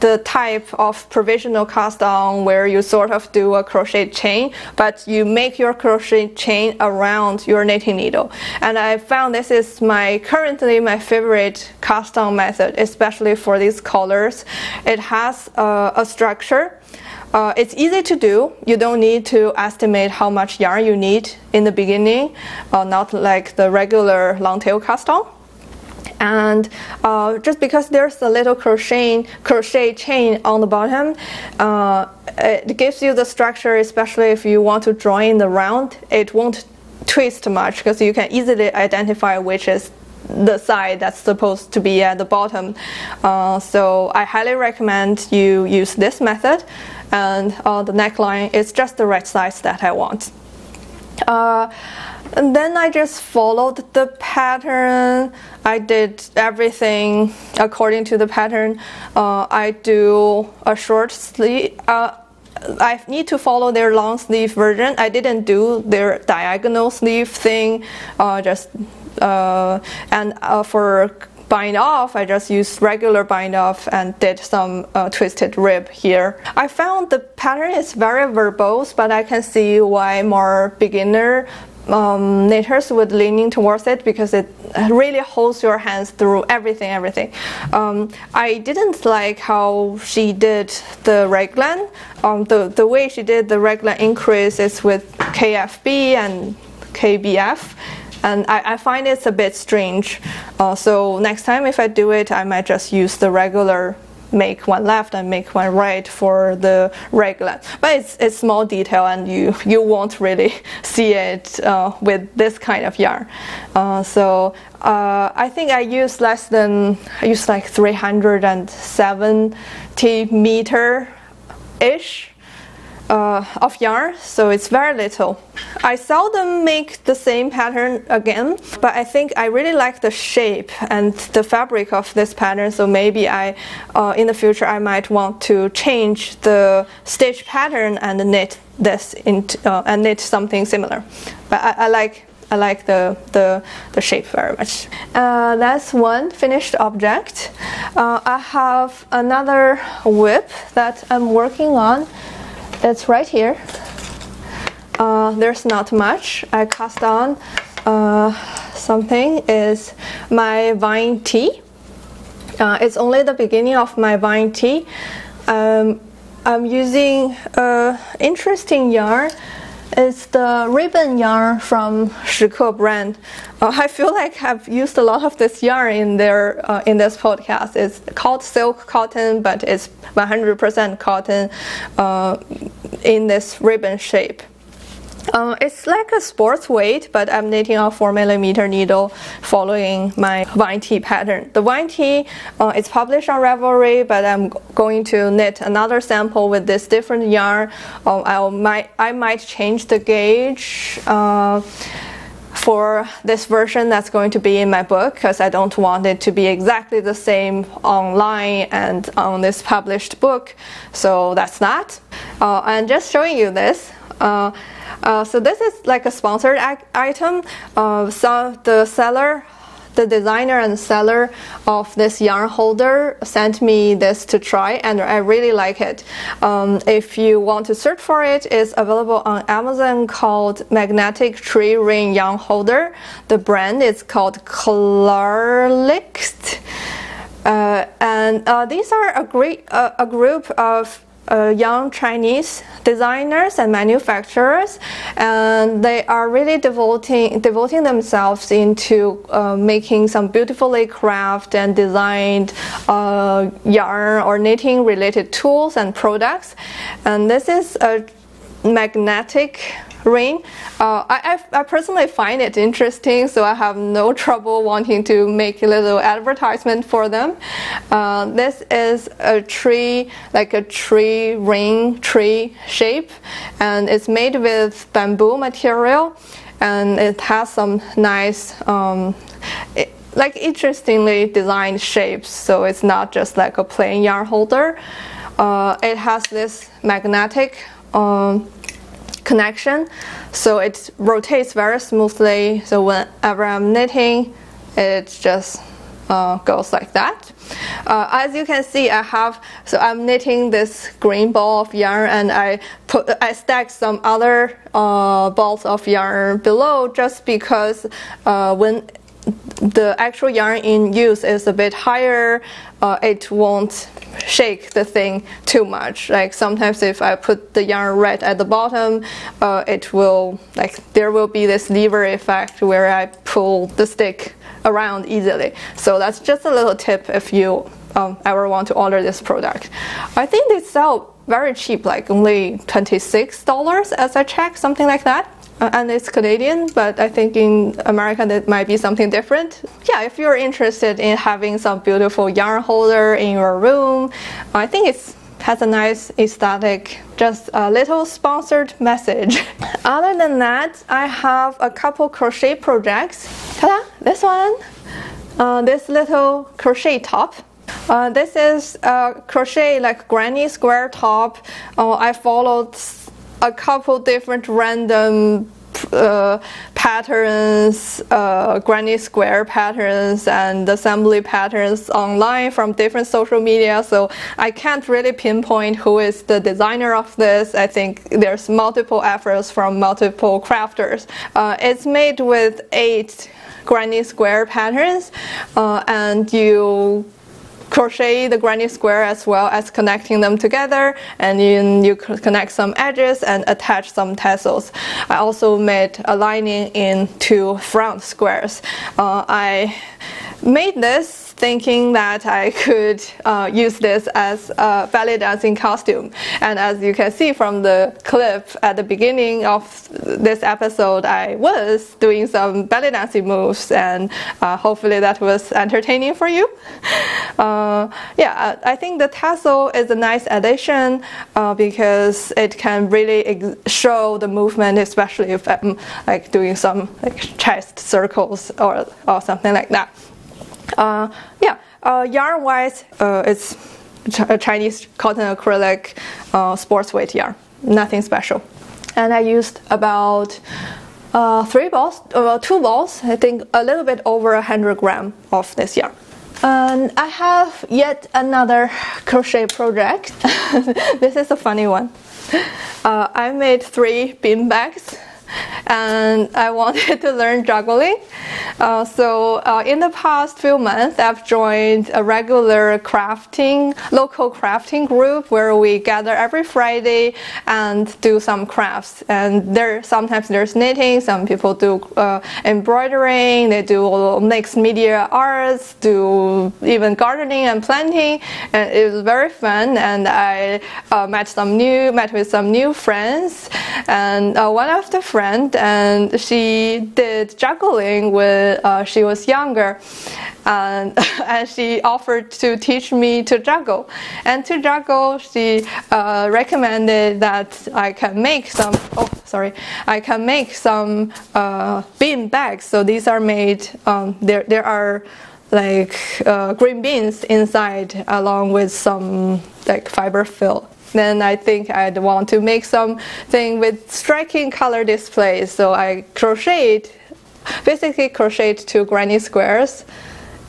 the type of provisional cast on where you sort of do a crochet chain, but you make your crochet chain around your knitting needle. And I found this is currently my favorite cast on method, especially for these colors. It has a structure. It's easy to do. You don't need to estimate how much yarn you need in the beginning, not like the regular long tail cast on. And just because there's a little crochet chain on the bottom, it gives you the structure, especially if you want to join the round. It won't twist much because you can easily identify which is the side that's supposed to be at the bottom. So I highly recommend you use this method, and the neckline is just the right size that I want. And then I just followed the pattern. I did everything according to the pattern. I do a short sleeve. I need to follow their long sleeve version. I didn't do their diagonal sleeve thing. For bind off, I just used regular bind off and did some twisted rib here. I found the pattern is very verbose, but I can see why more beginner knitters would leaning towards it, because it really holds your hands through everything. I didn't like how she did the raglan. The way she did the raglan increase is with KFB and KBF, and I find it's a bit strange. So next time if I do it, I might just use the regular, make one left and make one right for the raglan. But it's small detail, and you won't really see it with this kind of yarn. I think I used like 370 meter-ish of yarn, so it's very little. I seldom make the same pattern again, but I think I really like the shape and the fabric of this pattern, so maybe in the future I might want to change the stitch pattern and knit this and knit something similar. But I like the shape very much. That's one finished object. I have another whip that I'm working on. It's right here. There's not much. I cast on something. Is my Vine Tee. It's only the beginning of my Vine Tee. I'm using interesting yarn. It's the ribbon yarn from Zissou brand. I feel like I've used a lot of this yarn in this podcast. It's called silk cotton, but it's 100% cotton in this ribbon shape. It's like a sports weight, but I'm knitting a 4mm needle following my Vine Tee pattern. The Vine Tee is published on Ravelry, but I'm going to knit another sample with this different yarn. I might change the gauge for this version that's going to be in my book, because I don't want it to be exactly the same online and on this published book. So that's that. I'm just showing you this. So this is like a sponsored item. The designer and seller of this yarn holder sent me this to try, and I really like it. If you want to search for it, it's available on Amazon, called Magnetic Tree Ring Yarn Holder. The brand is called CLARLICHT. These are a group of young Chinese designers and manufacturers, and they are really devoting themselves into making some beautifully crafted and designed yarn or knitting related tools and products. And this is a magnetic ring. I personally find it interesting, so I have no trouble wanting to make a little advertisement for them. This is a tree, like a tree ring, tree shape, and it's made with bamboo material, and it has some nice like interestingly designed shapes, so it's not just like a plain yarn holder. It has this magnetic connection, so it rotates very smoothly, so whenever I'm knitting it just goes like that. As you can see, I'm knitting this green ball of yarn, and I stacked some other balls of yarn below, just because when the actual yarn in use is a bit higher, it won't shake the thing too much. Like sometimes if I put the yarn right at the bottom, it will, like, there will be this lever effect where I pull the stick around easily. So that's just a little tip if you ever want to order this product. I think they sell very cheap, like only $26 as I checked, something like that. And it's Canadian, but I think in America that might be something different. Yeah, if you're interested in having some beautiful yarn holder in your room, I think it has a nice aesthetic, just a little sponsored message. Other than that, I have a couple crochet projects. Ta-da! This one, this little crochet top. This is a crochet like granny square top. I followed a couple different random patterns, granny square patterns and assembly patterns online from different social media, so I can't really pinpoint who is the designer of this. I think there's multiple efforts from multiple crafters. It's made with 8 granny square patterns, and you crochet the granny square as well as connecting them together, and then you connect some edges and attach some tassels. I also made a lining in 2 front squares. I made this thinking that I could use this as a ballet dancing costume, and as you can see from the clip at the beginning of this episode, I was doing some ballet dancing moves, and hopefully that was entertaining for you. Yeah, I think the tassel is a nice addition because it can really show the movement, especially if I'm like doing some like chest circles or something like that. Yarn wise, it's a Chinese cotton acrylic sports weight yarn, nothing special. And I used about 2 balls, I think a little bit over 100 grams of this yarn. And I have yet another crochet project. This is a funny one. I made 3 bean bags, and I wanted to learn juggling. So in the past few months, I've joined a regular local crafting group where we gather every Friday and do some crafts. And sometimes there's knitting, some people do embroidering, they do mixed media arts, do even gardening and planting, and it was very fun. And I met with some new friends, and one of the friends, and she did juggling when she was younger, and she offered to teach me to juggle. And to juggle, she recommended that I can make some. Bean bags. So these are made. There are like green beans inside, along with some like fiber fill. Then I think I'd want to make something with striking color displays. So I basically crocheted 2 granny squares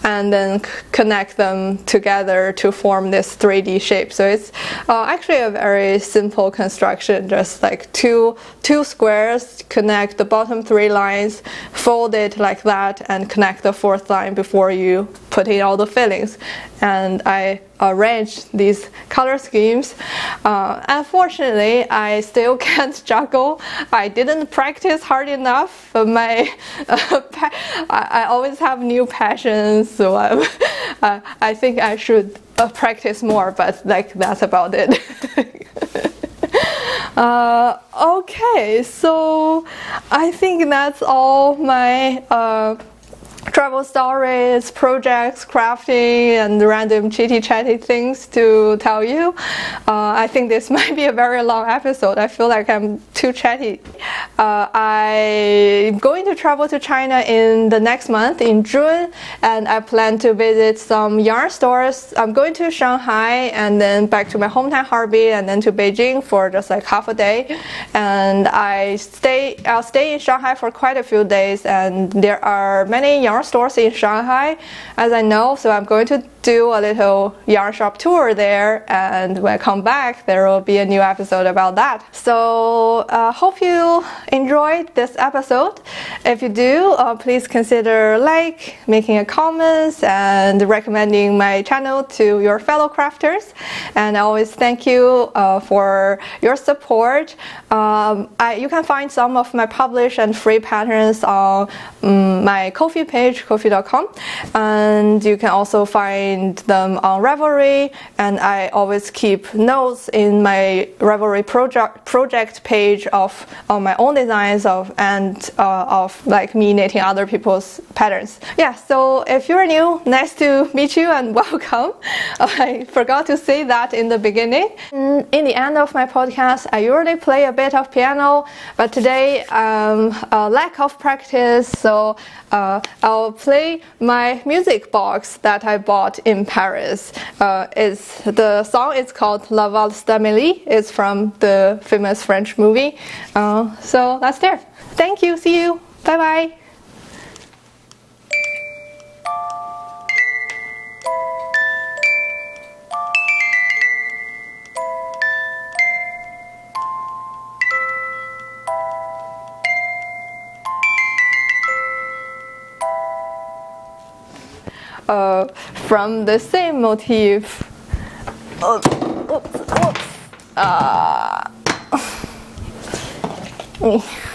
and then connect them together to form this 3D shape. So it's actually a very simple construction, just like two squares, connect the bottom 3 lines, fold it like that, and connect the 4th line before you put in all the fillings. And I arranged these color schemes. Unfortunately, I still can't juggle. I didn't practice hard enough. I always have new passions, so I think I should practice more, but like that's about it. Okay, so I think that's all my travel stories, projects, crafting, and random chitty-chatty things to tell you. I think this might be a very long episode. I feel like I'm too chatty. I'm going to travel to China in the next month, in June, and I plan to visit some yarn stores. I'm going to Shanghai and then back to my hometown Harbin and then to Beijing for just like half a day. And I'll stay in Shanghai for quite a few days, and there are many yarn stores in Shanghai, as I know, so I'm going to do a little yarn shop tour there, and when I come back there will be a new episode about that. So hope you enjoyed this episode. If you do, please consider making a comment and recommending my channel to your fellow crafters, and I always thank you for your support. You can find some of my published and free patterns on my Ko-fi page, ko-fi.com, and you can also find them on Ravelry, and I always keep notes in my Ravelry project page of my own designs of like me knitting other people's patterns. Yeah, so if you're new, nice to meet you and welcome. I forgot to say that in the beginning. In the end of my podcast, I usually play a bit of piano, but today lack of practice, so I'll play my music box that I bought in Paris. The song is called La Valse d'Amélie. It's from the famous French movie. So that's there. Thank you. See you. Bye bye. From the same motif. Oops.